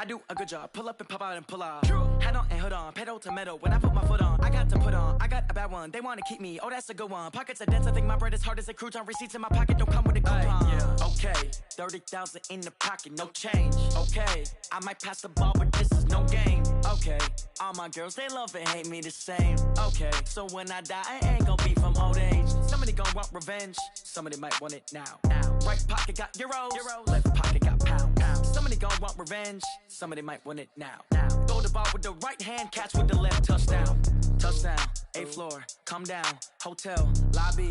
I do a good job. Pull up and pop out and pull out. Head on and hood on, pedal to metal. When I put my foot on, I got to put on. I got a bad one, they wanna keep me. Oh, that's a good one. Pockets are dense, I think my bread is hard as a crouton. Receipts in my pocket don't come with a coupon. Yeah. Okay, 30,000 in the pocket, no change. Okay, I might pass the ball, but this is no game. Okay, all my girls, they love and hate me the same. Okay, so when I die, I ain't gon' be from old age. Somebody gon' want revenge, somebody might want it now. Right pocket got euros, left pocket got pound. Somebody gon' want revenge, somebody might want it now. Throw the ball with the right hand, catch with the left, touchdown. Touchdown, 8th floor, come down, hotel, lobby.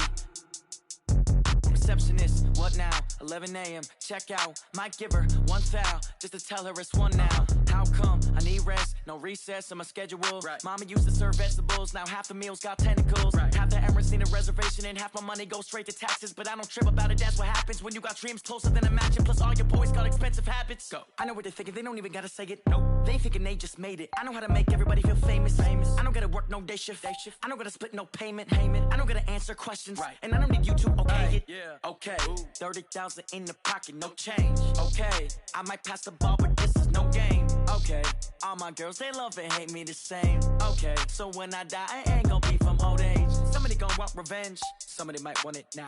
Receptionist, what now? 11 a.m. check out. Might give her one foul just to tell her it's one now. How come? I need rest, no recess in my schedule. Right. Mama used to serve vegetables, now half the meals got tentacles. Right. Half the Emirates need a reservation and half my money goes straight to taxes. But I don't trip about it, that's what happens when you got dreams closer than a match. And plus all your boys got expensive habits. Go. I know what they're thinking, they don't even gotta say it. Nope. They thinking they just made it. I know how to make everybody feel famous. I don't gotta work no day shift. I don't gotta split no payment. I don't gotta answer questions. Right. And I don't need you to okay it. Yeah. Okay, 30,000 in the pocket, no change. Okay, I might pass the ball, but this is no game. Okay, all my girls, they love and hate me the same. Okay, so when I die, I ain't gon' be from old age. Somebody gon' want revenge, somebody might want it now.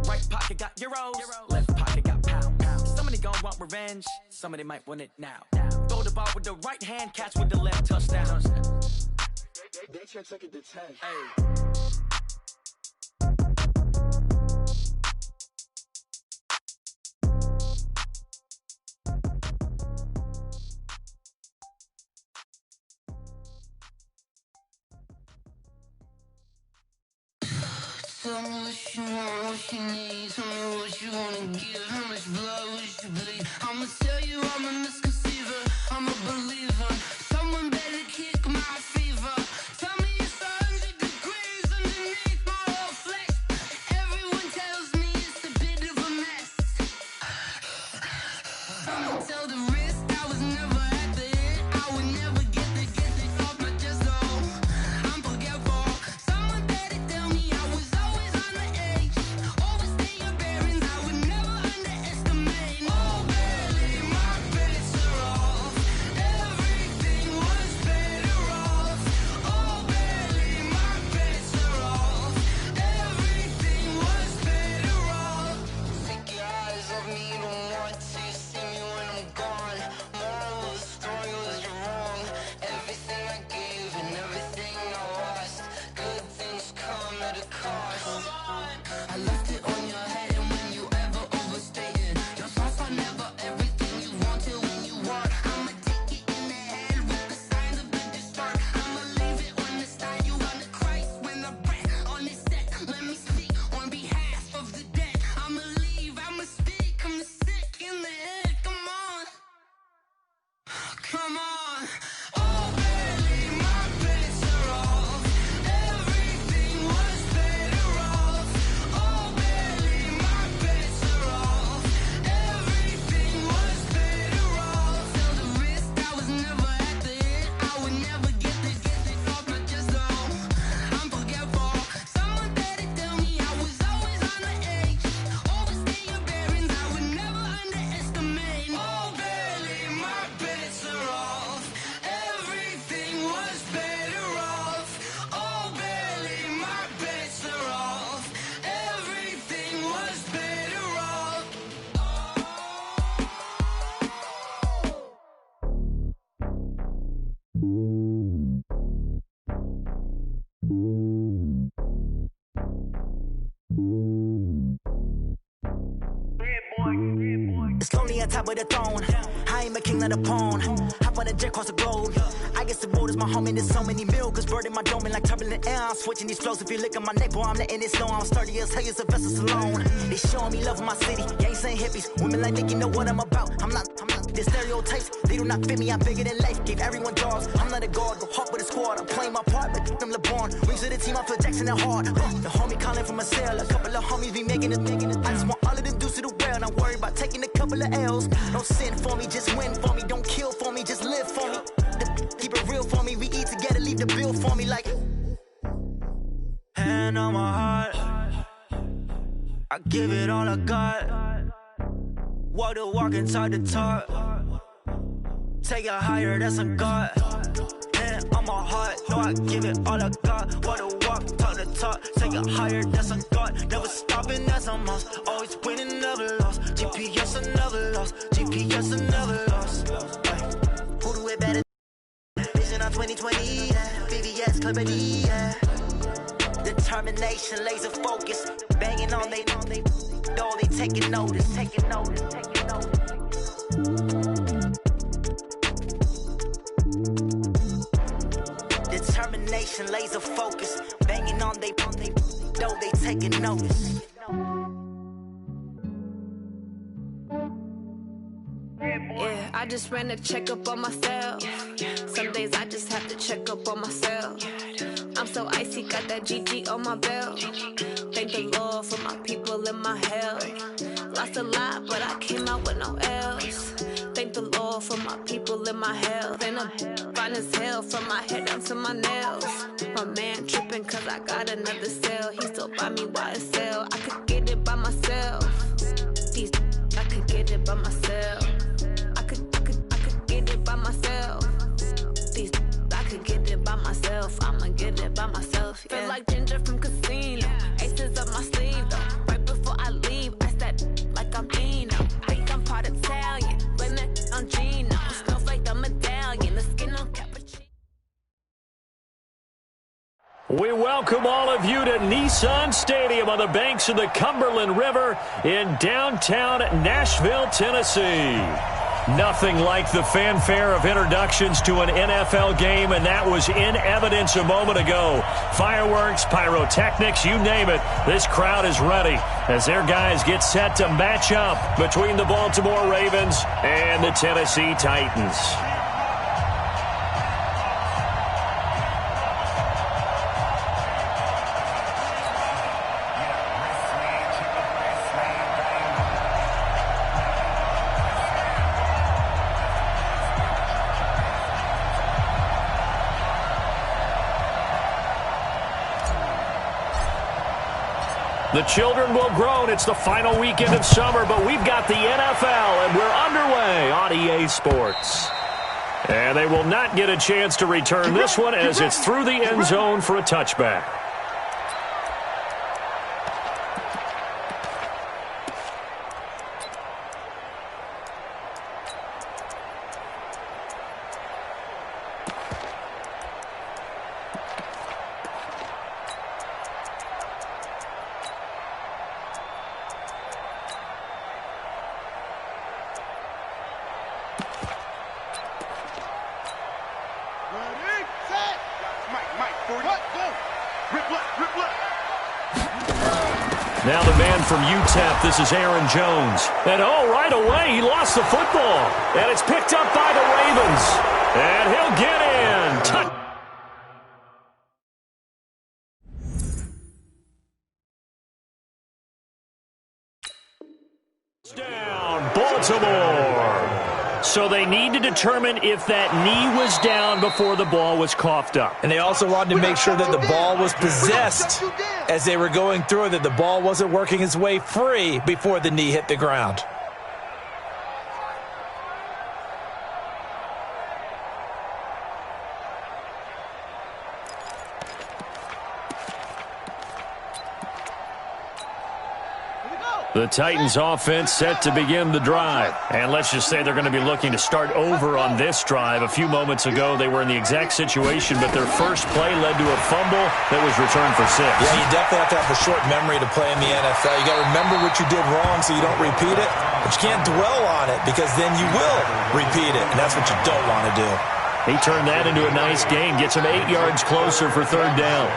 Right pocket got euros, left pocket got pound. Somebody gon' want revenge, somebody might want it now. Throw the ball with the right hand, catch with the left, touchdown. They check second to 10. Hey. Tell me what you want, what you need. Tell me what you wanna give. How much blood would you bleed? I'ma tell you I'm a misconceiver. I'm a believer. Someone better kick my fever. Tell me it's 100 degrees underneath my whole flesh. Everyone tells me it's a bit of a mess. I'ma tell the risk I was never at the end. I would never get this off my chest though. I'm forgetful. Someone better tell me I was always on the edge. Overstay your bearings, I would never underestimate. Oh, barely, my bets are off. Everything was better off. Oh, barely, my bets are off. Everything was better off. Take your eyes off me, don't want to see me when I'm gone. Moral of the story was you're wrong. Everything I gave and everything I lost. Good things come at a cost. I left it on your head, and when you ever overstay it, your thoughts are never everything you wanted when you want. I'ma take it in the head with the signs of the distort. I'ma leave it on the side. You on the Christ when the breath on this set. Let me speak on behalf of the dead. I'ma leave, I'ma speak. I'm sick in the head. Come on, come on. Oh, barely, my bets are off. Everything was better off. Oh, barely, my bets are off. Everything was better off. Tell the risk I was never at the end. I would never get this off my chest though. I'm forgetful. Someone better tell me I was always on the edge. Overstay your bearings, I would never underestimate. Oh, barely, my bets are off. Everything was better off. Oh, barely, my bets are off. Everything was better off. It's lonely on top of the throne. I ain't a king, not a pawn. Hop on a jet across the globe. I guess the road is my home and there's so many miracles burning my dome and like turbulent air. I'm switching these flows. If you look at my neck, boy, I'm letting it slow. I'm sturdy as hell, as a vessel alone. They showing me love in my city. Gangsta and hippies. Women like Nicki know what I'm about. I'm not the stereotypes. They do not fit me. I'm bigger than life. Gave everyone jobs. I'm not a guard. Go hard with a squad. I'm playing my part, but I'm LeBron. Rings to the team. I feel Jackson and hard. The homie calling from a cell. A couple of homies be making it. I just want all of them dudes to the well. Not worried about taking a couple of L's. Don't sin for me, just win for me. Don't kill for me, just live for me. Keep it real for me. We eat together, leave the bill for me like. Hand on my heart, I give it all I got. Walk the walk and talk the talk. Take it higher, that's a God. Man, on my heart, no, I give it all I got. Wanna walk, talk the talk. Take it higher, that's a God. Never stopping, that's a must. Always winning, never lost. GPS, I never lost. GPS, I never lost. Who do it better? Vision on 2020, yeah. VVS, clarity, yeah. Determination, laser focus. Banging on they, no, they taking notice, taking notice, taking notice. Determination, laser focus, banging on they, know they taking notice. Yeah, I just ran a checkup on myself. Some days I just have to check up on myself. I'm so icy, got that GG on my belt. Thank the Lord for my people and my health. Lost a lot, but I came out with no else. Thank the Lord for my people and my health. And I'm fine as hell from my head down to my nails. My man tripping cause I got another cell. He still buy me YSL. I could get it by myself. These I could get it by myself. I could get it by myself. These I could get it by myself. I'ma get it by myself. Yeah. Feel like Ginger from Casino. Aces up my sleeve though. Right before I leave, I said like I'm Dino. Think I'm part Italian. Blame it on Gino. Snowflake the medallion. The skin on cappuccino. We welcome all of you to Nissan Stadium on the banks of the Cumberland River in downtown Nashville, Tennessee. Nothing like the fanfare of introductions to an NFL game, and that was in evidence a moment ago. Fireworks, pyrotechnics, you name it. This crowd is ready as their guys get set to match up between the Baltimore Ravens and the Tennessee Titans. The children will groan. It's the final weekend of summer, but we've got the NFL, and we're underway on EA Sports. And they will not get a chance to return this one as it's through the end zone for a touchback. Now the man from UTEP, this is Aaron Jones. And right away, he lost the football. And it's picked up by the Ravens. And he'll get in. Touchdown, Baltimore. So they need to determine if that knee was down before the ball was coughed up. And they also wanted to make sure that the ball was possessed as they were going through, that the ball wasn't working its way free before the knee hit the ground. The Titans offense set to begin the drive. And let's just say they're going to be looking to start over on this drive. A few moments ago, they were in the exact situation, but their first play led to a fumble that was returned for 6. Yeah, you definitely have to have a short memory to play in the NFL. You got to remember what you did wrong so you don't repeat it, but you can't dwell on it because then you will repeat it, and that's what you don't want to do. He turned that into a nice gain, gets him 8 yards closer for third down.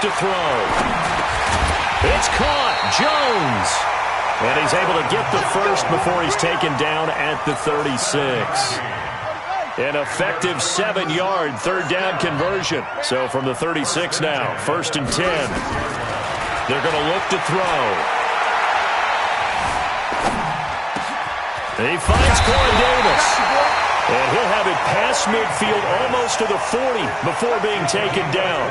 To throw. It's caught. Jones. And he's able to get the first before he's taken down at the 36. An effective 7-yard third down conversion. So from the 36 now, 1st and 10. They're going to look to throw. He finds Corey Davis. And he'll have it past midfield almost to the 40 before being taken down.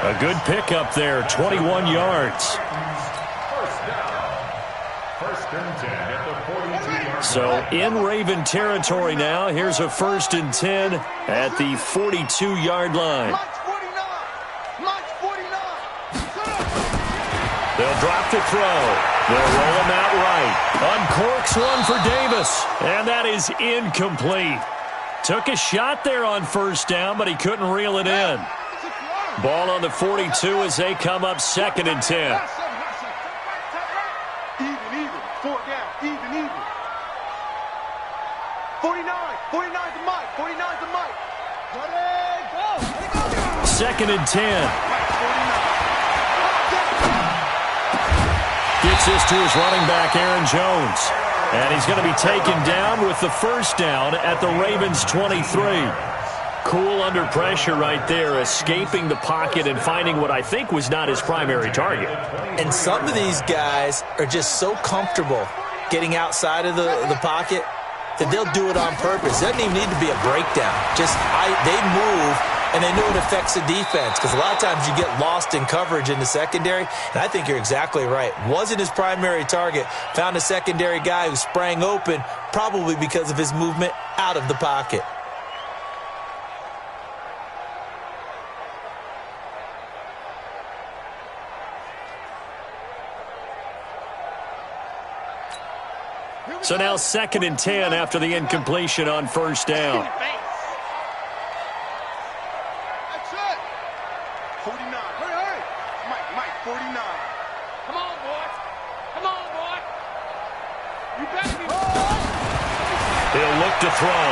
A good pickup there, 21 yards. So in Raven territory now. Here's a 1st and 10 at the 42-yard line. They'll drop to throw. They'll roll him out right. Uncorks one for Davis, and that is incomplete. Took a shot there on 1st down, but he couldn't reel it in. Ball on the 42 as they come up 2nd and 10. Even. 4 down. Even. 49's the mic. 49's the mic. Let it go. 2nd and 10. Gets this to his running back, Aaron Jones. And he's going to be taken down with the 1st down at the Ravens' 23. Cool under pressure right there, escaping the pocket and finding what I think was not his primary target. And some of these guys are just so comfortable getting outside of the pocket that they'll do it on purpose. It doesn't even need to be a breakdown. They move, and they know it affects the defense because a lot of times you get lost in coverage in the secondary, and I think you're exactly right. Wasn't his primary target. Found a secondary guy who sprang open, probably because of his movement out of the pocket. So now 2nd and 10 after the incompletion on 1st down. That's it. 49. Hurry. Mike, 49. Come on, boy. You better be. He'll look to throw.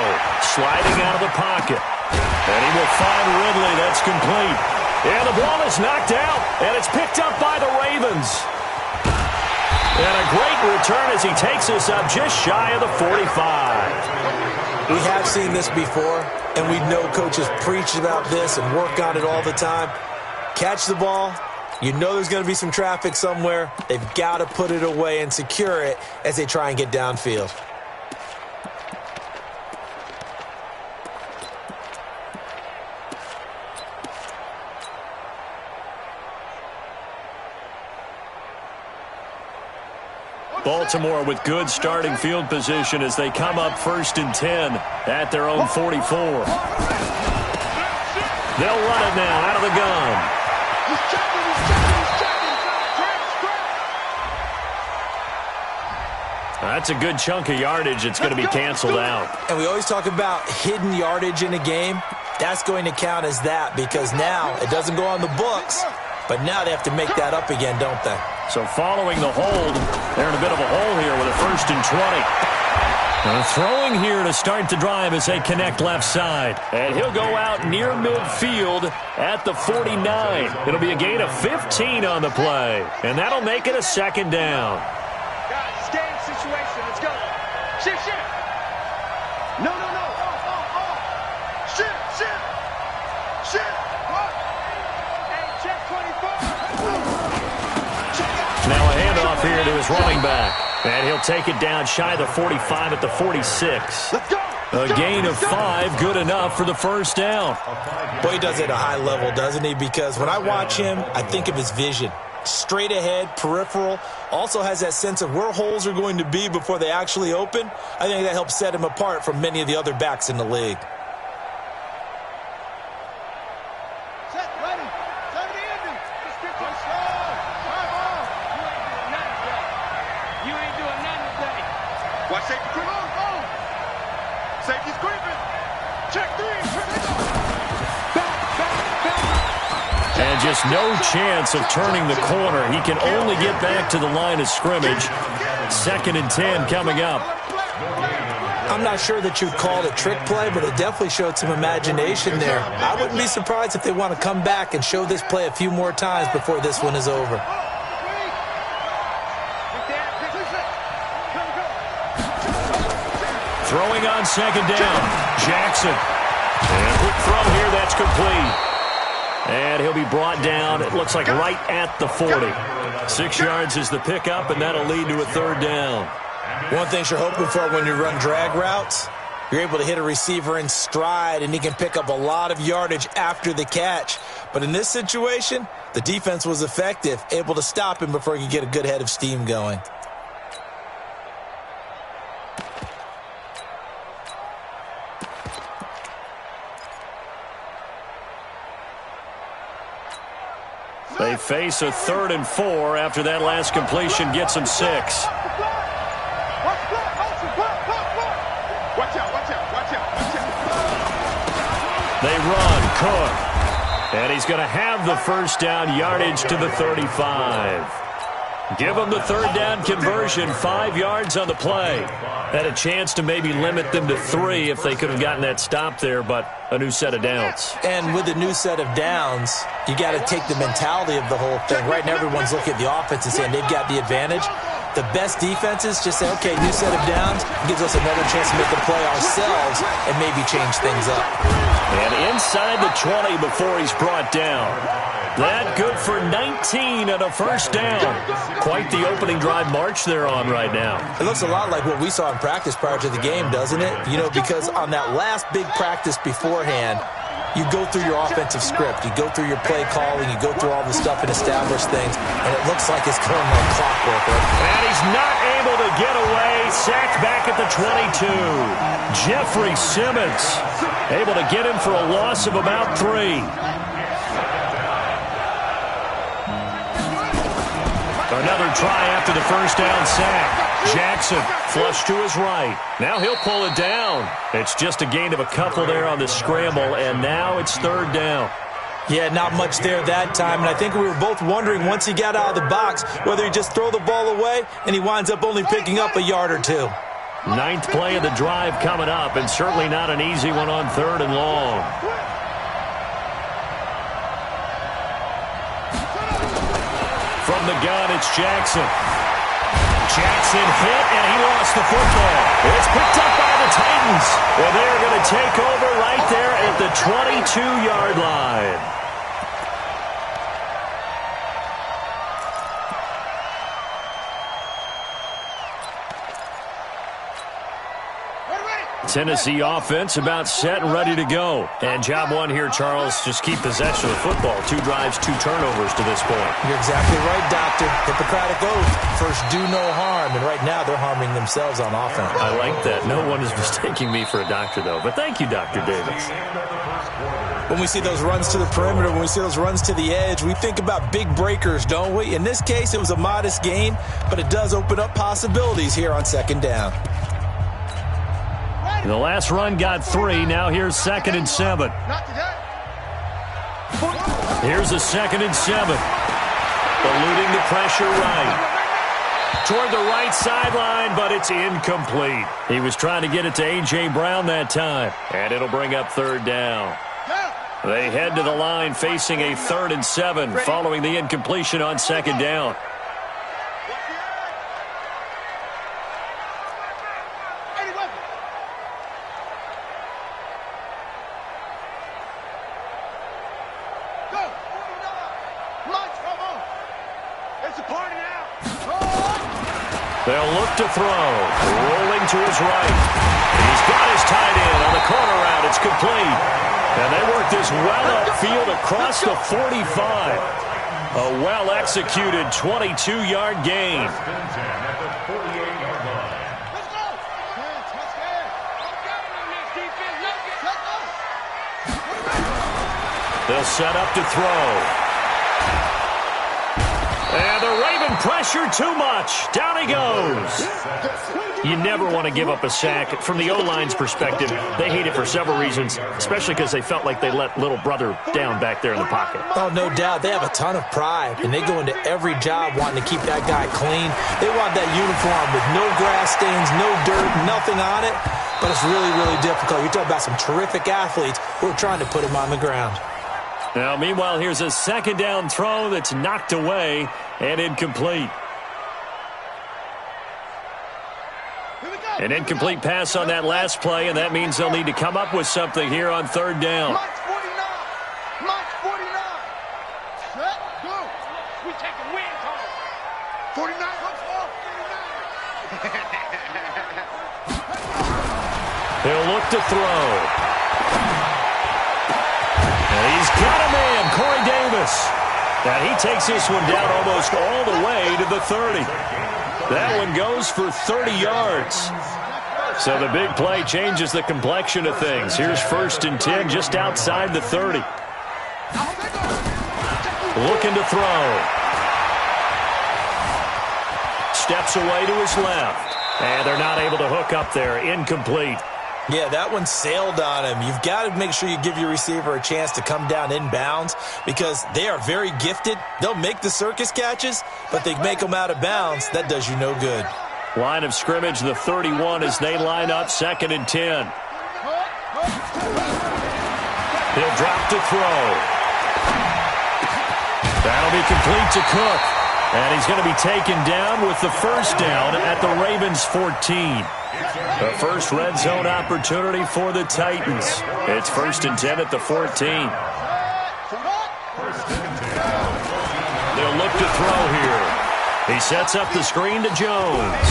Sliding out of the pocket. And he will find Ridley. That's complete. And the ball is knocked out. And it's picked up by the Ravens. And a great return as he takes us up just shy of the 45. We have seen this before, and we know coaches preach about this and work on it all the time. Catch the ball. You know there's going to be some traffic somewhere. They've got to put it away and secure it as they try and get downfield. Baltimore with good starting field position as they come up 1st and 10 at their own 44. They'll run it now out of the gun. That's a good chunk of yardage. It's going to be canceled out. And we always talk about hidden yardage in a game. That's going to count as that because now it doesn't go on the books, but now they have to make that up again, don't they? So following the hold, they're in a bit of a hole here with a 1st and 20. They're throwing here to start the drive as they connect left side. And he'll go out near midfield at the 49. It'll be a gain of 15 on the play. And that'll make it a 2nd down. Guys, game situation. Let's go. Shit. No. Shit. Hey, check 24. Now a handoff here to his running back. And he'll take it down shy of the 45 at the 46. Let's go. A gain of 5, good enough for the 1st down. Boy, he does it at a high level, doesn't he? Because when I watch him, I think of his vision. Straight ahead, peripheral, also has that sense of where holes are going to be before they actually open. I think that helps set him apart from many of the other backs in the league. Watch safety creeping. Safety's creeping. Check 3. Back. And just no chance of turning the corner. He can only get back to the line of scrimmage. 2nd and 10 coming up. I'm not sure that you'd call it a trick play, but it definitely showed some imagination there. I wouldn't be surprised if they want to come back and show this play a few more times before this one is over. Throwing on 2nd down, Jackson. And quick throw here, that's complete. And he'll be brought down, it looks like right at the 40. 6 yards is the pickup, and that'll lead to a 3rd down. One thing you're hoping for when you run drag routes, you're able to hit a receiver in stride, and he can pick up a lot of yardage after the catch. But in this situation, the defense was effective, able to stop him before he could get a good head of steam going. They face a 3rd and 4 after that last completion gets them 6. Watch out. They run, Cook. And he's going to have the first down yardage to the 35. Give them the 3rd down conversion, 5 yards on the play. Had a chance to maybe limit them to 3 if they could have gotten that stop there, but a new set of downs. And with a new set of downs, you got to take the mentality of the whole thing. Right now, everyone's looking at the offense and saying they've got the advantage. The best defenses just say, okay, new set of downs, gives us another chance to make a play ourselves and maybe change things up. And inside the 20 before he's brought down. That good for 19 and a first down. Quite the opening drive march they're on right now. It looks a lot like what we saw in practice prior to the game, doesn't it? You know, because on that last big practice beforehand, you go through your offensive script, you go through your play calling, you go through all the stuff and establish things, and it looks like it's going like clockwork. And he's not able to get away. Sacked back at the 22. Jeffrey Simmons able to get him for a loss of about 3. Another try after the first down sack. Jackson flush to his right. Now he'll pull it down. It's just a gain of a couple there on the scramble, and now it's 3rd down. Yeah, not much there that time, and I think we were both wondering once he got out of the box whether he'd just throw the ball away, and he winds up only picking up a yard or 2. 9th play of the drive coming up, and certainly not an easy one on 3rd and long. From the gun, it's Jackson. Jackson hit, and he lost the football. It's picked up by the Titans. Well, they're going to take over right there at the 22-yard line. Tennessee offense about set and ready to go. And job one here, Charles, just keep possession of the football. 2 drives, 2 turnovers to this point. You're exactly right, Doctor. Hippocratic oath. First, do no harm. And right now, they're harming themselves on offense. I like that. No one is mistaking me for a doctor, though. But thank you, Dr. Davis. When we see those runs to the perimeter, when we see those runs to the edge, we think about big breakers, don't we? In this case, it was a modest gain, but it does open up possibilities here on 2nd down. The last run got 3. Now here's 2nd and 7. Here's a 2nd and 7. Eluding the pressure right. Toward the right sideline, but it's incomplete. He was trying to get it to A.J. Brown that time. And it'll bring up 3rd down. They head to the line facing a 3rd and 7 following the incompletion on 2nd down. They'll look to throw. Rolling to his right. He's got his tight end on the corner route. It's complete. And they work this well upfield across the 45. A well-executed 22-yard gain. They'll set up to throw. And the Raven pressure too much. Down he goes. You never want to give up a sack. From the O-line's perspective, they hate it for several reasons, especially because they felt like they let little brother down back there in the pocket. Oh, no doubt. They have a ton of pride, and they go into every job wanting to keep that guy clean. They want that uniform with no grass stains, no dirt, nothing on it. But it's really, really difficult. You're talking about some terrific athletes who are trying to put him on the ground. Now, meanwhile, here's a 2nd down throw that's knocked away and incomplete. An incomplete pass on that last play, and that means they'll need to come up with something here on 3rd down. March 49. March 49. Set, go. We take a win home. 49. Let's go. 49. He'll look to throw. And he's got a man, Corey Davis. And he takes this one down almost all the way to the 30. That one goes for 30 yards. So the big play changes the complexion of things. Here's 1st and 10 just outside the 30. looking to throw. Steps away to his left. And they're not able to hook up there. Incomplete. Yeah, that one sailed on him. You've got to make sure you give your receiver a chance to come down inbounds because they are very gifted. They'll make the circus catches, but they make them out of bounds. That does you no good. Line of scrimmage, the 31 as they line up 2nd and 10. He'll drop to throw. That'll be complete to Cook. And he's going to be taken down with the first down at the Ravens' 14. The first red zone opportunity for the Titans. It's 1st and 10 at the 14. They'll look to throw here. He sets up the screen to Jones.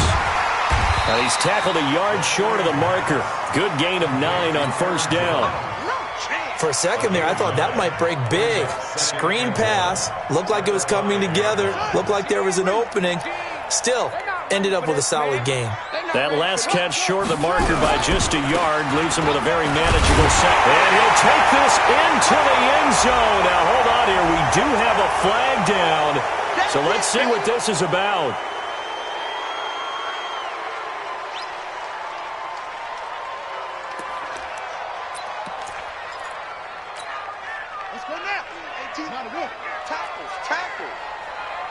And he's tackled a yard short of the marker. Good gain of 9 on first down. For a second there, I thought that might break big. Screen pass. Looked like it was coming together. Looked like there was an opening. Still, ended up with a solid gain. That last catch short of the marker by just a yard leaves him with a very manageable set. And he'll take this into the end zone. Now, hold on here. We do have a flag down. So let's see what this is about. Let's go now. 18. Not a good. Tackles.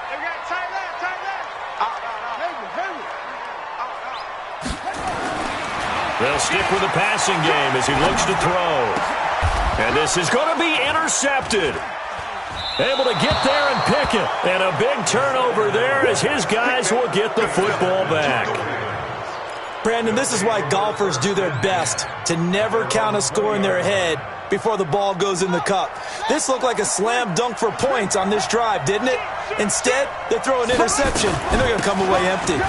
They got tight left. Hayward. They'll stick with the passing game as he looks to throw. And this is going to be intercepted. Able to get there and pick it. And a big turnover there as his guys will get the football back. Brandon, this is why golfers do their best to never count a score in their head before the ball goes in the cup. This looked like a slam dunk for points on this drive, didn't it? Instead, they throw an interception, and they're going to come away empty.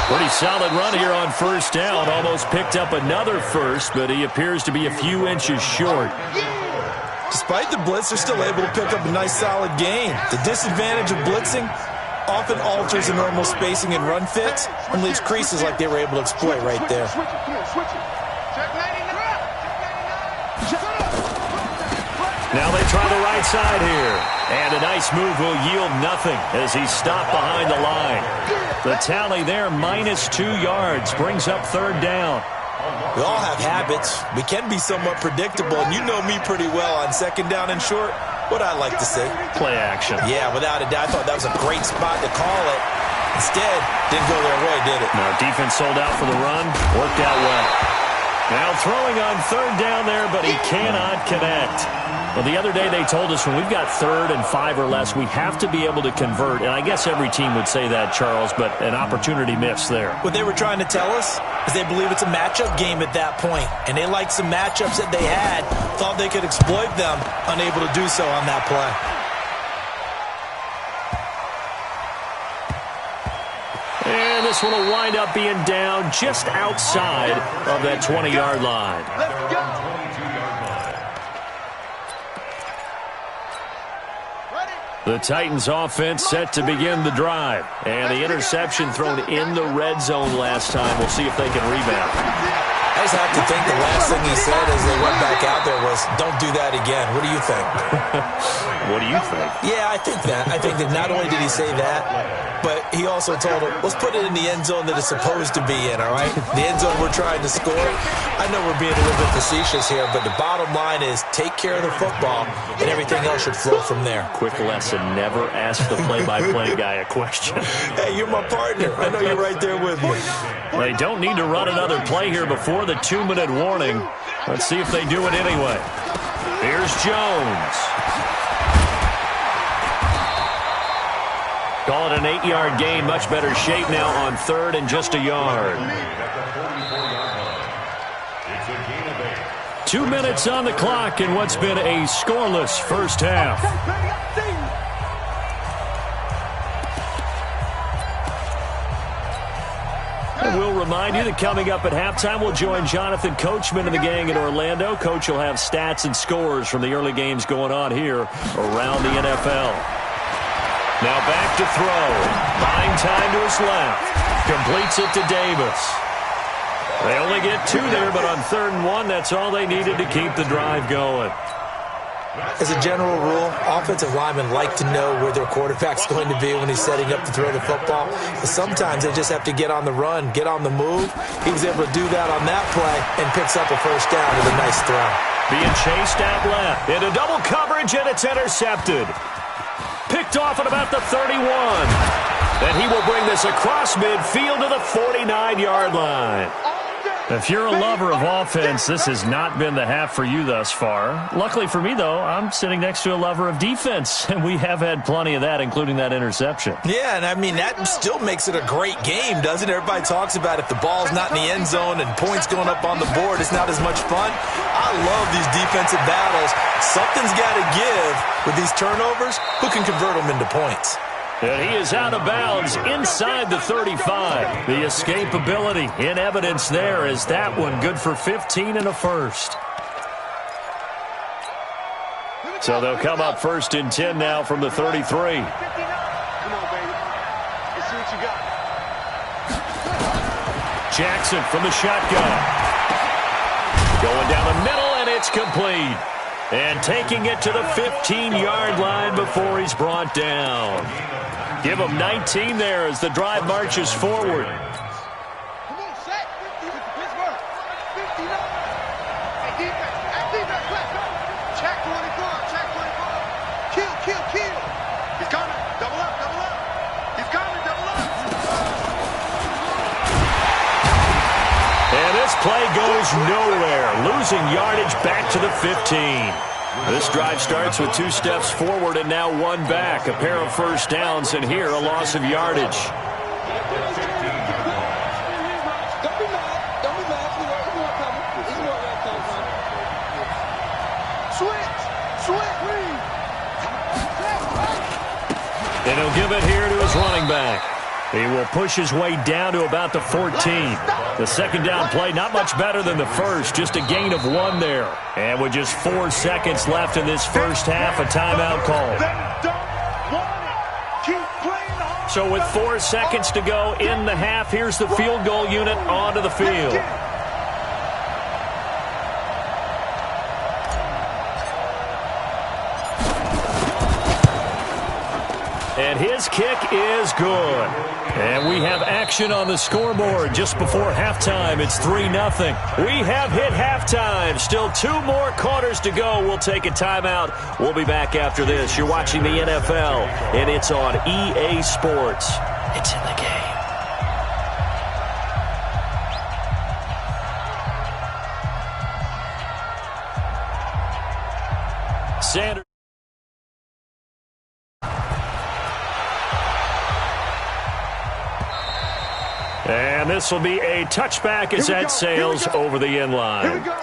Pretty solid run here on first down. Almost picked up another first, but he appears to be a few inches short. Despite the blitz, they're still able to pick up a nice, solid gain. The disadvantage of blitzing often alters the normal spacing and run fits and leaves creases like they were able to exploit right there. Now they try the right side here. And a nice move will yield nothing as he's stopped behind the line. The tally there, -2 yards, brings up third down. We all have habits. We can be somewhat predictable, and you know me pretty well on second down and short. What I like to say. Play action. Yeah, without a doubt. I thought that was a great spot to call it. Instead, didn't go their way, did it? Now defense sold out for the run. Worked out well. Now throwing on third down there, but he cannot connect. Well, the other day they told us when we've got 3rd and 5 or less, we have to be able to convert. And I guess every team would say that, Charles, but an opportunity missed there. What they were trying to tell us is they believe it's a matchup game at that point. And they liked some matchups that they had, thought they could exploit them, unable to do so on that play. And this one will wind up being down just outside of that 20-yard line. Let's go. The Titans offense set to begin the drive. And the interception thrown in the red zone last time. We'll see if they can rebound. I just have to think the last thing he said as they went back out there was, don't do that again. What do you think? What do you think? Yeah, I think that. I think that not only did he say that, but he also told him, let's put it in the end zone that it's supposed to be in, all right? The end zone we're trying to score. I know we're being a little bit facetious here, but the bottom line is take care of the football, and everything else should flow from there. Quick lesson, never ask the play-by-play guy a question. Hey, you're my partner. I know you're right there with me. They don't need to run another play here before the 2-minute warning. Let's see if they do it anyway. Here's Jones. Call it an 8-yard gain. Much better shape now on 3rd and just a yard. 2 minutes on the clock in what's been a scoreless first half. And we'll remind you that coming up at halftime, we'll join Jonathan Coachman and the gang in Orlando. Coach will have stats and scores from the early games going on here around the NFL. Now back to throw. Buying time to his left. Completes it to Davis. They only get 2 there, but on 3rd and 1, that's all they needed to keep the drive going. As a general rule, offensive linemen like to know where their quarterback's going to be when he's setting up to throw the football. But sometimes they just have to get on the run, get on the move. He was able to do that on that play and picks up a first down with a nice throw. Being chased out left. Into double coverage, and it's intercepted. Picked off at about the 31. And he will bring this across midfield to the 49-yard line. If you're a lover of offense, this has not been the half for you thus far. Luckily for me, though, I'm sitting next to a lover of defense, and we have had plenty of that, including that interception. Yeah, and I mean, that still makes it a great game, doesn't it? Everybody talks about if the ball's not in the end zone and points going up on the board, it's not as much fun. I love these defensive battles. Something's got to give with these turnovers. Who can convert them into points? And he is out of bounds inside the 35. The escapability in evidence there is that one good for 15 and a first. So they'll come up first and 10 now from the 33. Come on, baby. Let's see what you got. Jackson from the shotgun. Going down the middle, and it's complete. And taking it to the 15-yard line before he's brought down. Give him 19 there as the drive marches forward. Come on, set. 50 with the Pittsburgh. 59. Hey, defense. Hey, defense. Let's go. Check 24. Check 24. Kill, kill, kill. He's coming. Double up, double up. He's coming. Double up. And this play goes nowhere. Losing yardage back to the 15. This drive starts with 2 steps forward and now 1 back. A pair of first downs, and here a loss of yardage. Don't be mad. Don't be mad. It's more coming. It's more coming. Switch. Switch. And he'll give it here to his running back. He will push his way down to about the 14. The second down play, not much better than the first, just a gain of 1 there. And with just 4 seconds left in this first half, a timeout call. So with 4 seconds to go in the half, here's the field goal unit onto the field. And his kick is good. And we have action on the scoreboard just before halftime. It's 3-0. We have hit halftime. Still 2 more quarters to go. We'll take a timeout. We'll be back after this. You're watching the NFL, and it's on EA Sports. It's in the game. Sanders. And this will be a touchback as that sails over the end line. Here we go.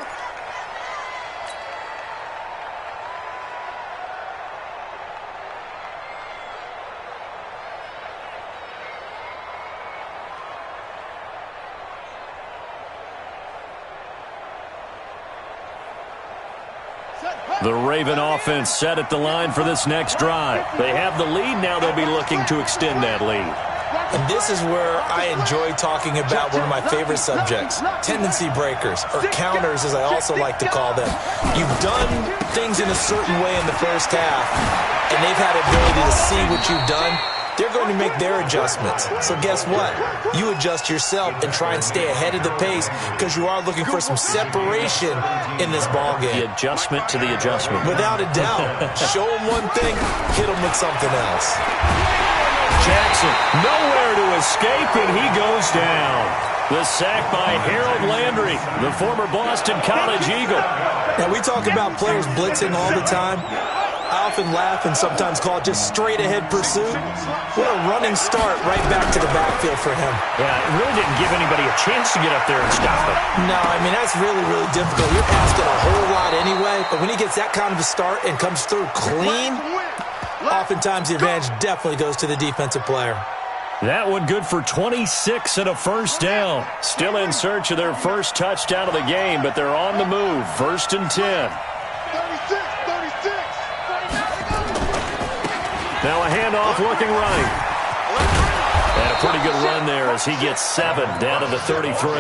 The Raven offense set at the line for this next drive. They have the lead. Now they'll be looking to extend that lead. And this is where I enjoy talking about one of my favorite subjects, tendency breakers, or counters as I also like to call them. You've done things in a certain way in the first half, and they've had ability to see what you've done. They're going to make their adjustments. So guess what? You adjust yourself and try and stay ahead of the pace because you are looking for some separation in this ball game. The adjustment to the adjustment. Without a doubt. Show them one thing, hit them with something else. Jackson, nowhere to escape, and he goes down. The sack by Harold Landry, the former Boston College Eagle. Now, we talk about players blitzing all the time. I often laugh and sometimes call it just straight-ahead pursuit. What a running start right back to the backfield for him. Yeah, it really didn't give anybody a chance to get up there and stop it. No, I mean, that's really, really difficult. You're asking a whole lot anyway, but when he gets that kind of a start and comes through clean, oftentimes the advantage definitely goes to the defensive player. That one good for 26 and a first down. Still in search of their first touchdown of the game, but they're on the move. 1st and 10. 36. Now a handoff looking right. And a pretty good run there as he gets 7 down to the 33.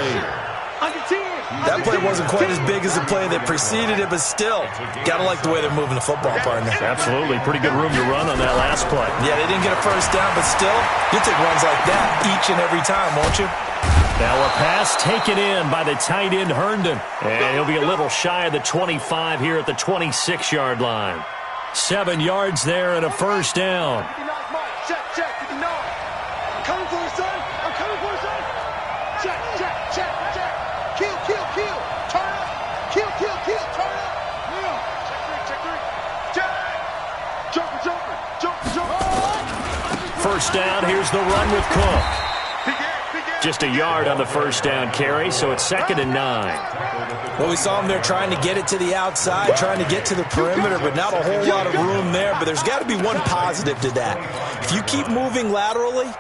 Under 10. That play wasn't quite as big as the play that preceded it, but still, got to like the way they're moving the football, partner. Absolutely. Pretty good room to run on that last play. Yeah, they didn't get a first down, but still, you'll take runs like that each and every time, won't you? Now a pass taken in by the tight end, Herndon. And he'll be a little shy of the 25 here at the 26-yard line. 7 yards there and a first down. Check, 59. I'm coming for you, son. I'm coming for you, son. Check. Kill. Turn up. Kill. Turn up. Check three. Jumper. First down, here's the run with Cook. Just a yard on the first down carry, so it's 2nd and 9. Well, we saw him there trying to get it to the outside, trying to get to the perimeter, but not a whole lot of room there. But there's got to be one positive to that. If you keep moving laterally,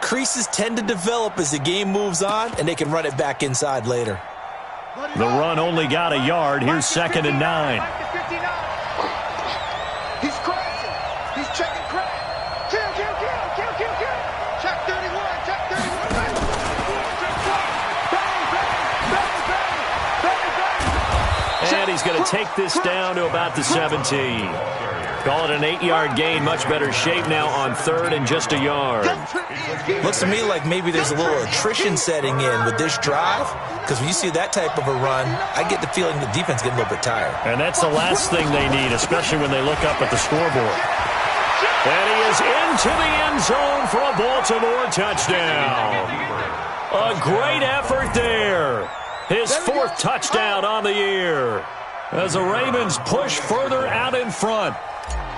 creases tend to develop as the game moves on, and they can run it back inside later. The run only got a yard. Here's 2nd and 9. He's crashing. He's checking crash. Kill. Check 31. And he's going to take this down to about the 17. Call it an 8-yard gain. Much better shape now on 3rd and just a yard. Looks to me like maybe there's a little attrition setting in with this drive, because when you see that type of a run, I get the feeling the defense getting a little bit tired. And that's the last thing they need, especially when they look up at the scoreboard. And he is into the end zone for a Baltimore touchdown. A great effort there. His 4th touchdown on the year as the Ravens push further out in front.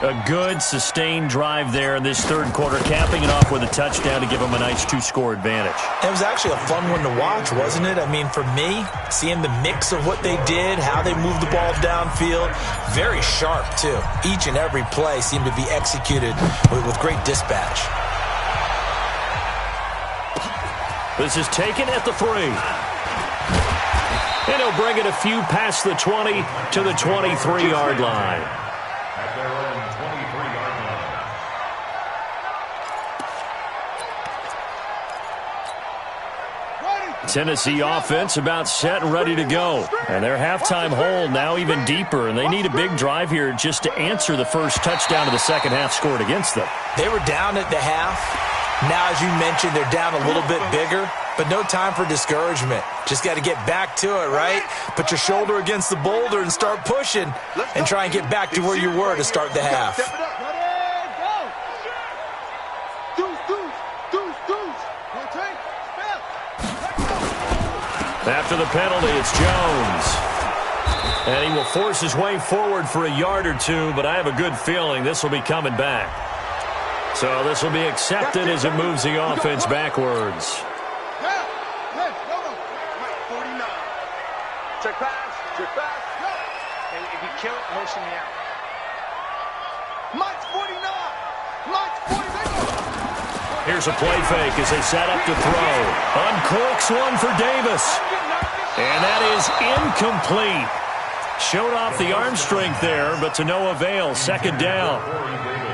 A good, sustained drive there in this 3rd quarter, capping it off with a touchdown to give them a nice 2-score advantage. It was actually a fun one to watch, wasn't it? I mean, for me, seeing the mix of what they did, how they moved the ball downfield, very sharp, too. Each and every play seemed to be executed with great dispatch. This is taken at the 3. And he'll bring it a few past the 20 to the 23-yard line. Tennessee offense about set and ready to go. And their halftime hole now even deeper, and they need a big drive here just to answer the first touchdown of the second half scored against them. They were down at the half. Now, as you mentioned, they're down a little bit bigger, but no time for discouragement. Just got to get back to it, right? Put your shoulder against the boulder and start pushing and try and get back to where you were to start the half. After the penalty, it's Jones. And he will force his way forward for a yard or two, but I have a good feeling this will be coming back. So this will be accepted as it moves the offense backwards. Check pass. And if you kill it, motion me out. Mike's 49. Here's a play fake as they set up to throw. Uncorks one for Davis. And that is incomplete. Showed off the arm strength there, but to no avail. 2nd down.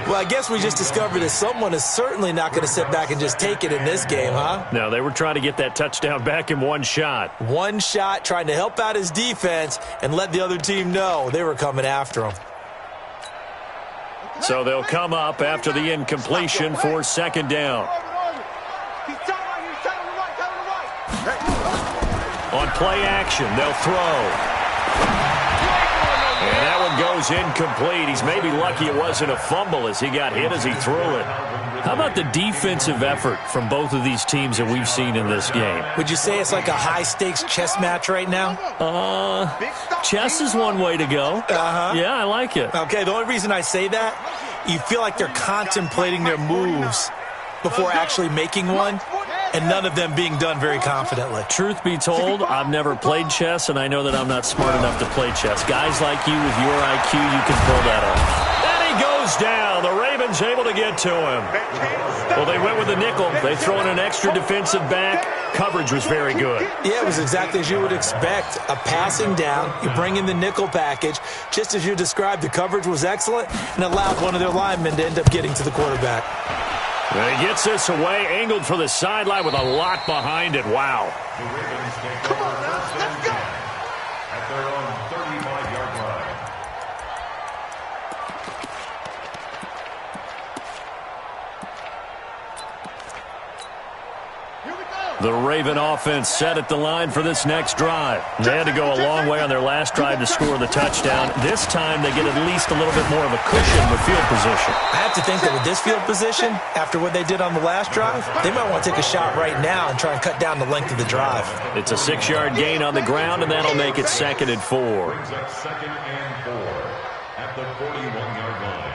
Well, I guess we just discovered that someone is certainly not going to sit back and just take it in this game, huh? No, they were trying to get that touchdown back in one shot. One shot, trying to help out his defense and let the other team know they were coming after him. So they'll come up after the incompletion for 2nd down. On play action, they'll throw. And that one goes incomplete. He's maybe lucky it wasn't a fumble as he got hit as he threw it. How about the defensive effort from both of these teams that we've seen in this game? Would you say it's like a high-stakes chess match right now? Chess is one way to go. Yeah, I like it. Okay, the only reason I say that, you feel like they're contemplating their moves before actually making one, and none of them being done very confidently. Truth be told, I've never played chess, and I know that I'm not smart enough to play chess. Guys like you with your IQ, you can pull that off. And he goes down. The Ravens able to get to him. Well, they went with the nickel. They throw in an extra defensive back. Coverage was very good. Yeah, it was exactly as you would expect. A passing down, you bring in the nickel package. Just as you described, the coverage was excellent and allowed one of their linemen to end up getting to the quarterback. And he gets this away, angled for the sideline with a lot behind it. Wow. Come on, now. Let's go. The Raven offense set at the line for this next drive. They had to go a long way on their last drive to score the touchdown. This time they get at least a little bit more of a cushion with field position. I have to think that with this field position, after what they did on the last drive, they might want to take a shot right now and try and cut down the length of the drive. It's a 6-yard gain on the ground, and that'll make it 2nd and 4. Second and 4 at the 41-yard line.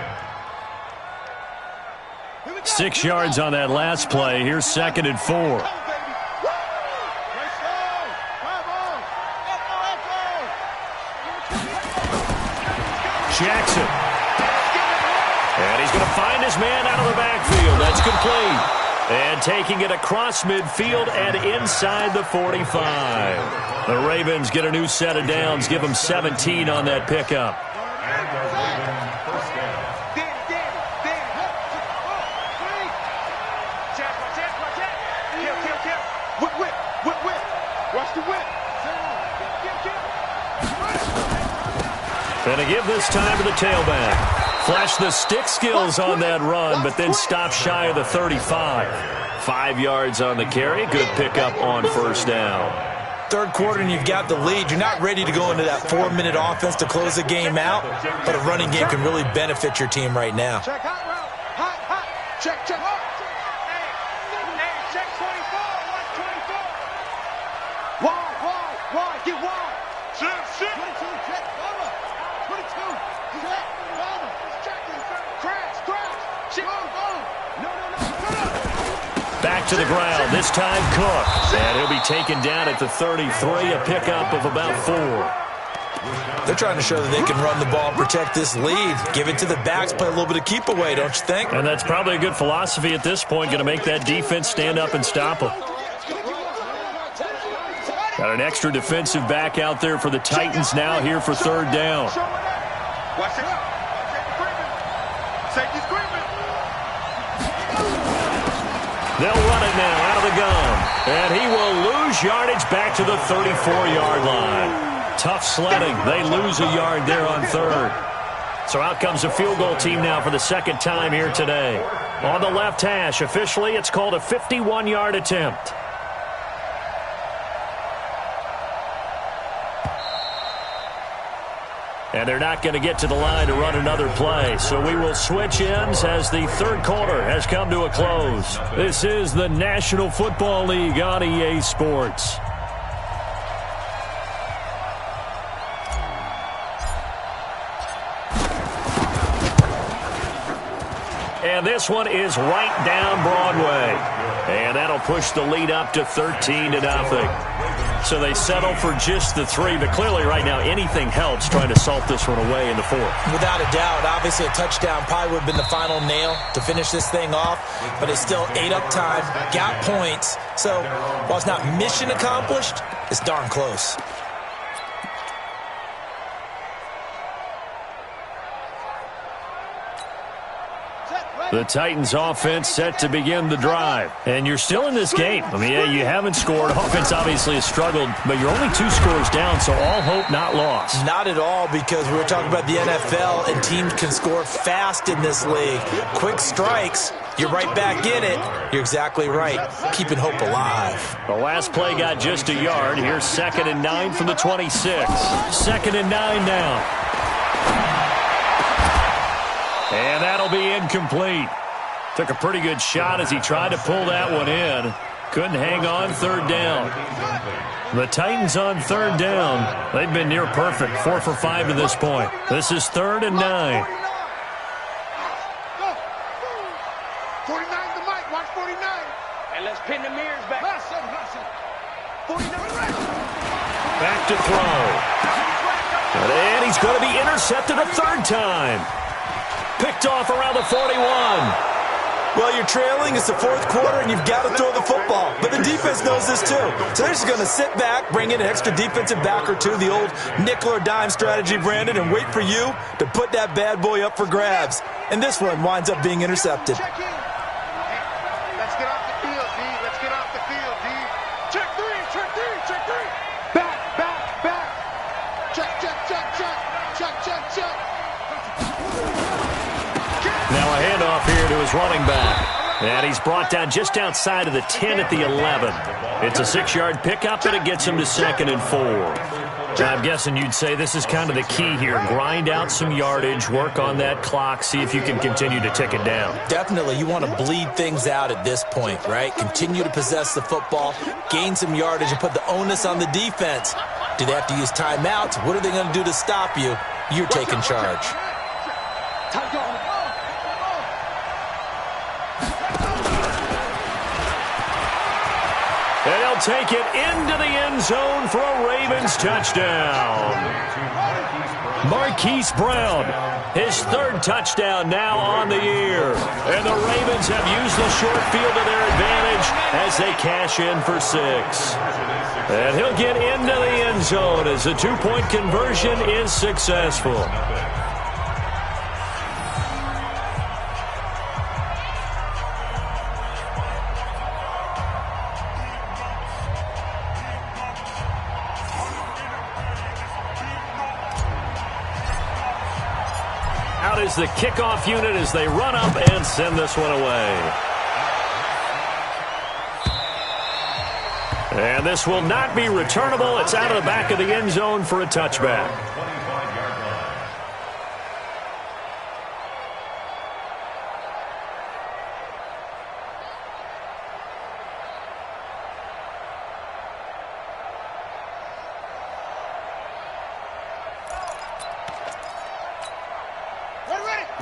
6 yards on that last play. Here's 2nd and 4. Jackson. And he's going to find his man out of the backfield. That's complete. And taking it across midfield and inside the 45. The Ravens get a new set of downs. Give them 17 on that pickup. Watch the whip. Going to give this time to the tailback. Flash the stick skills on that run, but then stop shy of the 35. 5 yards on the carry. Good pickup on first down. Third quarter and you've got the lead. You're not ready to go into that 4-minute offense to close the game out, but a running game can really benefit your team right now. Check hot route. Hot. Check. Hey, check 24. Watch 24. Wide. Get wide. Shit. 22, check. Over. 22. Check. Over. Crash. Shit. Go. No. Back to the ground. This time Cook. And he'll be taken down at the 33, a pickup of about 4. They're trying to show that they can run the ball and protect this lead. Give it to the backs, play a little bit of keep away, don't you think? And that's probably a good philosophy at this point. Going to make that defense stand up and stop them. Got an extra defensive back out there for the Titans now here for third down. Watch it. Safety screaming. They'll run it now out of the gun. And he will lose yardage back to the 34-yard line. Tough sledding. They lose a yard there on third. So out comes a field goal team now for the second time here today. On the left hash, officially, it's called a 51-yard attempt. And they're not going to get to the line to run another play. So we will switch ends as the third quarter has come to a close. This is the National Football League on EA Sports. And this one is right down Broadway. And that'll push the lead up to 13-0. So they settle for just the 3, but clearly right now anything helps trying to salt this one away in the 4th. Without a doubt, obviously a touchdown probably would have been the final nail to finish this thing off, but it's still ate up time, got points. So while it's not mission accomplished, it's darn close. The Titans offense set to begin the drive. And you're still in this game. I mean, yeah, you haven't scored. Offense obviously has struggled, but you're only 2 scores down, so all hope not lost. Not at all, because we were talking about the NFL, and teams can score fast in this league. Quick strikes, you're right back in it. You're exactly right. Keeping hope alive. The last play got just a yard. Here's 2nd and 9 from the 26. 2nd and 9 now. And that'll be incomplete. Took a pretty good shot as he tried to pull that one in. Couldn't hang on third down. The Titans on third down. They've been near perfect. 4 for 5 to this point. This is 3rd and 9. 49 the mic. Watch 49. And let's pin the mirrors back. 49. Back to throw. And he's going to be intercepted a third time. Picked off around the 41. Well, you're trailing. It's the 4th quarter, and you've got to throw the football. But the defense knows this, too. So they're just going to sit back, bring in an extra defensive back or two, the old nickel or dime strategy, Brandon, and wait for you to put that bad boy up for grabs. And this one winds up being intercepted. Check in. Let's get off the field, D. Let's get off the field, D. Check 3. Back. Check. Now a handoff here to his running back. And he's brought down just outside of the 10 at the 11. It's a 6-yard pickup, and it gets him to 2nd and 4. I'm guessing you'd say this is kind of the key here. Grind out some yardage, work on that clock, see if you can continue to tick it down. Definitely. You want to bleed things out at this point, right? Continue to possess the football, gain some yardage, and put the onus on the defense. Do they have to use timeouts? What are they going to do to stop you? You're taking charge. And he'll take it into the end zone for a Ravens touchdown. Marquise Brown, his 3rd touchdown now on the year. And the Ravens have used the short field to their advantage as they cash in for 6. And he'll get into the end zone as the 2-point conversion is successful. Out is the kickoff unit as they run up and send this one away. And this will not be returnable. It's out of the back of the end zone for a touchback.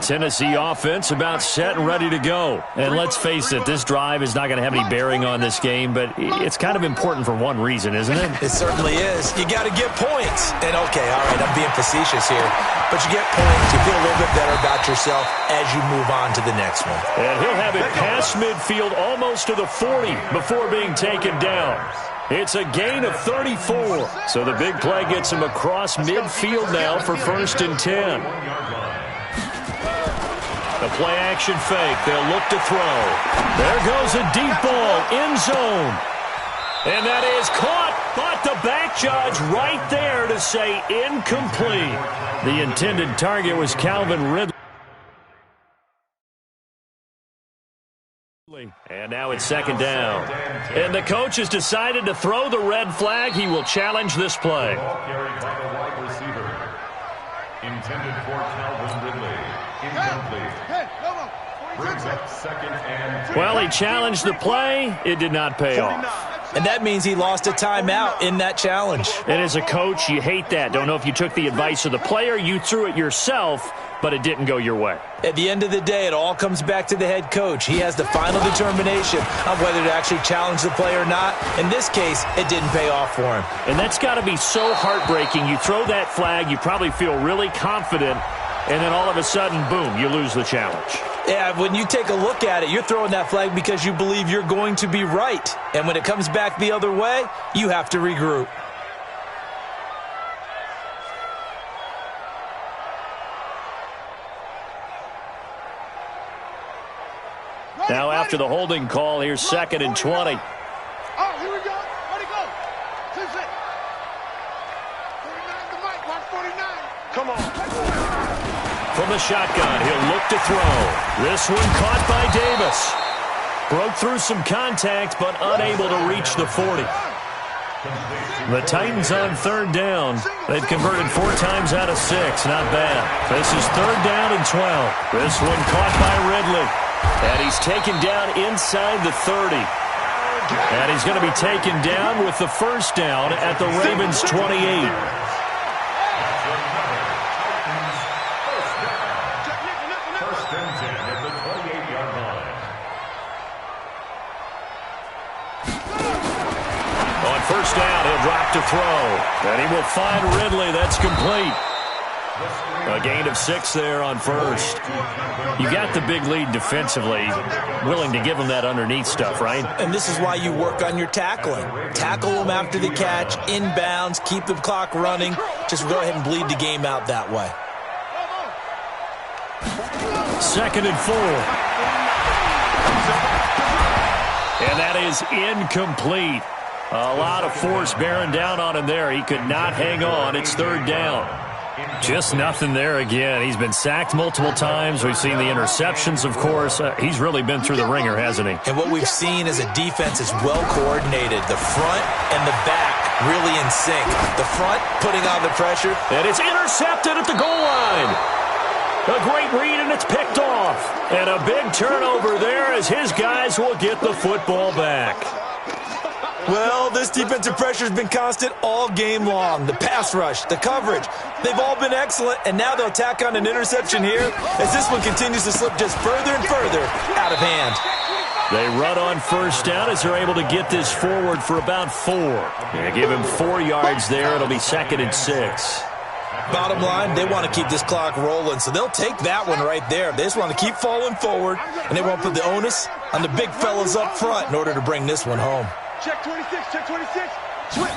Tennessee offense about set and ready to go. And let's face it, this drive is not going to have any bearing on this game, but it's kind of important for one reason, isn't it? It certainly is. You got to get points. And, okay, all right, I'm being facetious here. But you get points, you feel a little bit better about yourself as you move on to the next one. And he'll have it past midfield almost to the 40 before being taken down. It's a gain of 34. So the big play gets him across midfield now for 1st and 10. The play-action fake. They'll look to throw. There goes a deep ball. End zone. And that is caught. But the back judge right there to say incomplete. The intended target was Calvin Ridley. And now it's 2nd down. And the coach has decided to throw the red flag. He will challenge this play. Ball carried by the wide receiver. Intended for Calvin Ridley. Incomplete. Brings up 2nd and 10. Well, he challenged the play. It did not pay off. And that means he lost a timeout in that challenge. And as a coach, you hate that. Don't know if you took the advice of the player, you threw it yourself, but it didn't go your way. At the end of the day, it all comes back to the head coach. He has the final determination on whether to actually challenge the play or not. In this case, it didn't pay off for him. And that's got to be so heartbreaking. You throw that flag, you probably feel really confident, and then all of a sudden, boom, you lose the challenge. Yeah, when you take a look at it, you're throwing that flag because you believe you're going to be right. And when it comes back the other way, you have to regroup. Now after the holding call, here's 2nd and 20. Oh, here we go. Where'd he go? 2-6. 49 to Mike. Watch 49. Come on. From the shotgun, he'll look to throw. This one caught by Davis. Broke through some contact, but unable to reach the 40. The Titans on 3rd down. They've converted 4 times out of 6. Not bad. This is 3rd down and 12. This one caught by Ridley. And he's taken down inside the 30. And he's going to be taken down with the 1st down at the Ravens' 28. First down, he'll drop to throw. And he will find Ridley. That's complete. A gain of 6 there on 1st. You got the big lead defensively. Willing to give him that underneath stuff, right? And this is why you work on your tackling. Tackle them after the catch, inbounds, keep the clock running. Just go ahead and bleed the game out that way. 2nd and 4. And that is incomplete. A lot of force bearing down on him there. He could not hang on. It's 3rd down. Just nothing there again. He's been sacked multiple times. We've seen the interceptions, of course. He's really been through the ringer, hasn't he? And what we've seen is a defense is well coordinated. The front and the back really in sync. The front putting on the pressure. And it's intercepted at the goal line. A great read, and it's picked off. And a big turnover there as his guys will get the football back. Well, this defensive pressure has been constant all game long. The pass rush, the coverage, they've all been excellent, and now they'll tack on an interception here as this one continues to slip just further and further out of hand. They run on first down as they're able to get this forward for about 4. Yeah, give him 4 yards there. It'll be 2nd and 6. Bottom line, they want to keep this clock rolling, so they'll take that one right there. They just want to keep falling forward, and they won't put the onus on the big fellas up front in order to bring this one home. Check 26, check 26. Switch.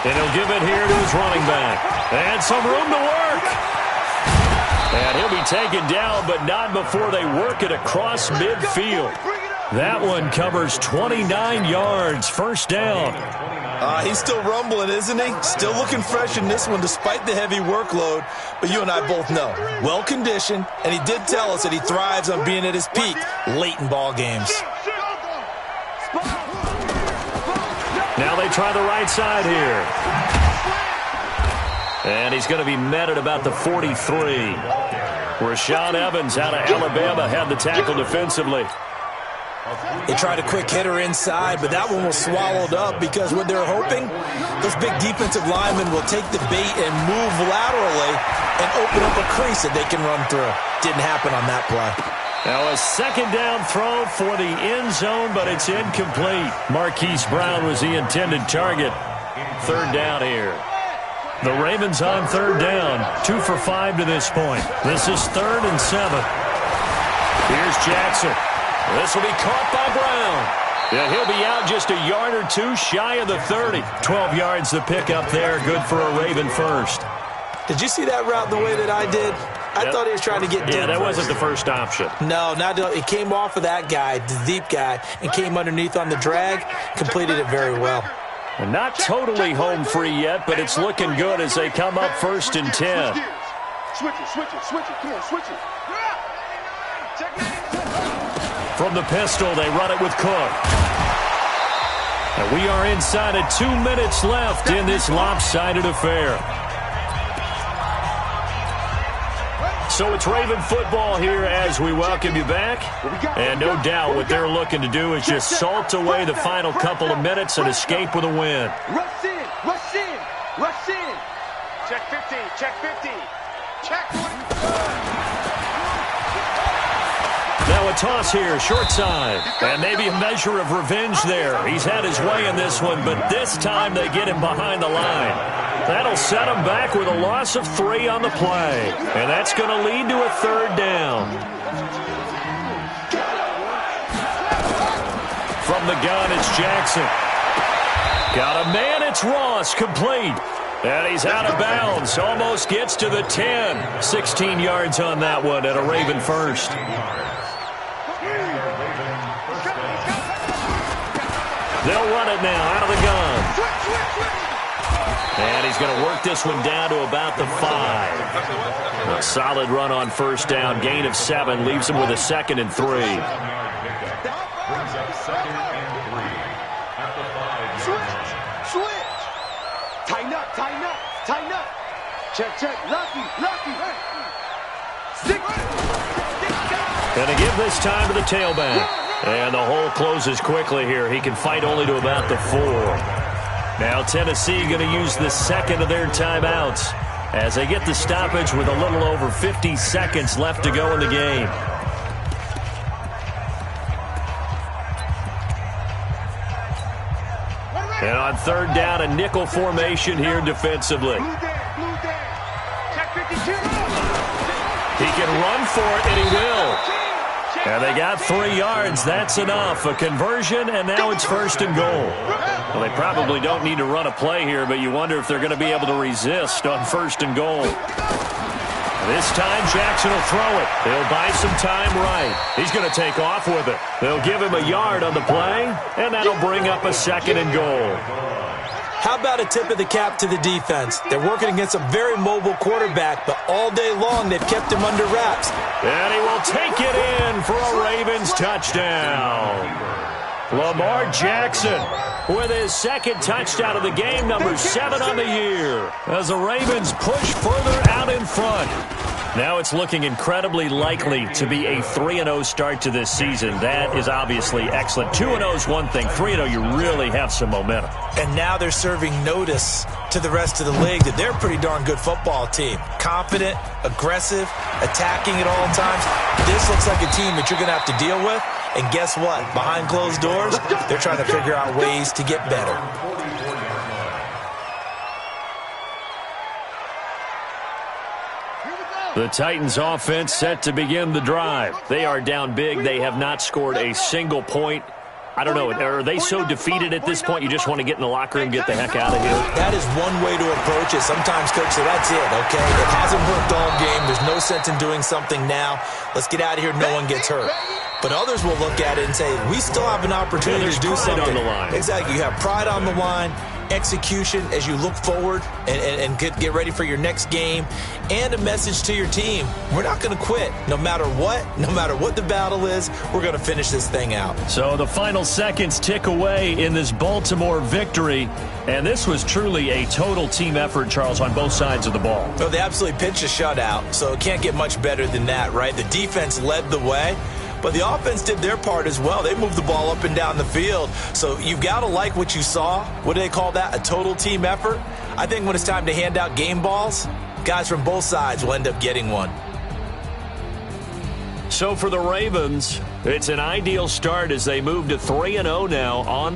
And he'll give it here to his running back. And some room to work. And he'll be taken down, but not before they work it across midfield. That one covers 29 yards. First down. He's still rumbling, isn't he? Still looking fresh in this one despite the heavy workload. But you and I both know, well-conditioned, and he did tell us that he thrives on being at his peak late in ball games. Now they try the right side here. And he's going to be met at about the 43. Rashaan Evans out of Alabama had the tackle defensively. They tried a quick hitter inside, but that one was swallowed up because what they're hoping, those big defensive linemen will take the bait and move laterally and open up a crease that they can run through. Didn't happen on that play. Now a second down throw for the end zone, but it's incomplete. Marquise Brown was the intended target. Third down here. The Ravens on third down. 2 for 5 to this point. This is 3rd and 7. Here's Jackson. This will be caught by Brown. Yeah, he'll be out just a yard or 2 shy of the 30. 12 yards the pickup there. Good for a Raven first. Did you see that route the way that I did? I thought he was trying to get deep. Yeah, that wasn't the first option. No, it came off of that guy, the deep guy, and came underneath on the drag. Completed it very well. And not totally home free yet, but it's looking good as they come up 1st and 10. Switch it, switch it, switch it. Come on, switch it. From the pistol, they run it with Cook. And we are inside of 2 minutes left in this lopsided affair. So it's Raven football here as we welcome you back. And no doubt what they're looking to do is just salt away the final couple of minutes and escape with a win. Rush in, rush in, rush in. Check 50, check 50. Check 1. Now a toss here, short side. And maybe a measure of revenge there. He's had his way in this one, but this time they get him behind the line. That'll set him back with a loss of 3 on the play. And that's going to lead to a 3rd down. From the gun, it's Jackson. Got a man, it's Ross, complete. And he's out of bounds, almost gets to the 10. 16 yards on that one at a Raven first. They'll run it now out of the gun. And he's going to work this one down to about the 5. A solid run on first down. Gain of 7 leaves him with a 2nd and 3. Brings up 2nd and 3 at the 5-yard line. Switch. Tighten up, tighten up, tighten up. Check, check. Lucky, lucky. Going to give this time to the tailback. And the hole closes quickly here. He can fight only to about the 4. Now Tennessee going to use the 2nd of their timeouts as they get the stoppage with a little over 50 seconds left to go in the game. And on 3rd down, a nickel formation here defensively. Check 52. He can run for it, and he will. And they got 3 yards. That's enough. A conversion, and now it's 1st and goal. Well, they probably don't need to run a play here, but you wonder if they're going to be able to resist on 1st and goal. This time, Jackson will throw it. He'll buy some time right. He's going to take off with it. They'll give him a yard on the play, and that'll bring up a 2nd and goal. How about a tip of the cap to the defense? They're working against a very mobile quarterback, but all day long they've kept him under wraps. And he will take it in for a Ravens touchdown. Lamar Jackson with his second touchdown of the game, number 7 on the year, as the Ravens push further out in front. Now it's looking incredibly likely to be a 3-0 start to this season. That is obviously excellent. 2-0 is one thing. 3-0, you really have some momentum. And now they're serving notice to the rest of the league that they're a pretty darn good football team. Confident, aggressive, attacking at all times. This looks like a team that you're going to have to deal with. And guess what? Behind closed doors, they're trying to figure out ways to get better. The Titans offense set to begin the drive. They are down big. They have not scored a single point. I don't know. Are they so defeated at this point you just want to get in the locker room and get the heck out of here? That is one way to approach it. Sometimes, Coach, say that's it, okay? It hasn't worked all game. There's no sense in doing something now. Let's get out of here. No one gets hurt. But others will look at it and say, we still have an opportunity to do something. On the line. Exactly. You have pride on the line, execution as you look forward and get ready for your next game, and a message to your team. We're not going to quit. No matter what the battle is, we're going to finish this thing out. So the final seconds tick away in this Baltimore victory, and this was truly a total team effort, Charles, on both sides of the ball. So they absolutely pitched a shutout, so it can't get much better than that, right? The defense led the way. But the offense did their part as well. They moved the ball up and down the field. So you've got to like what you saw. What do they call that? A total team effort? I think when it's time to hand out game balls, guys from both sides will end up getting one. So for the Ravens, it's an ideal start as they move to 3-0 now on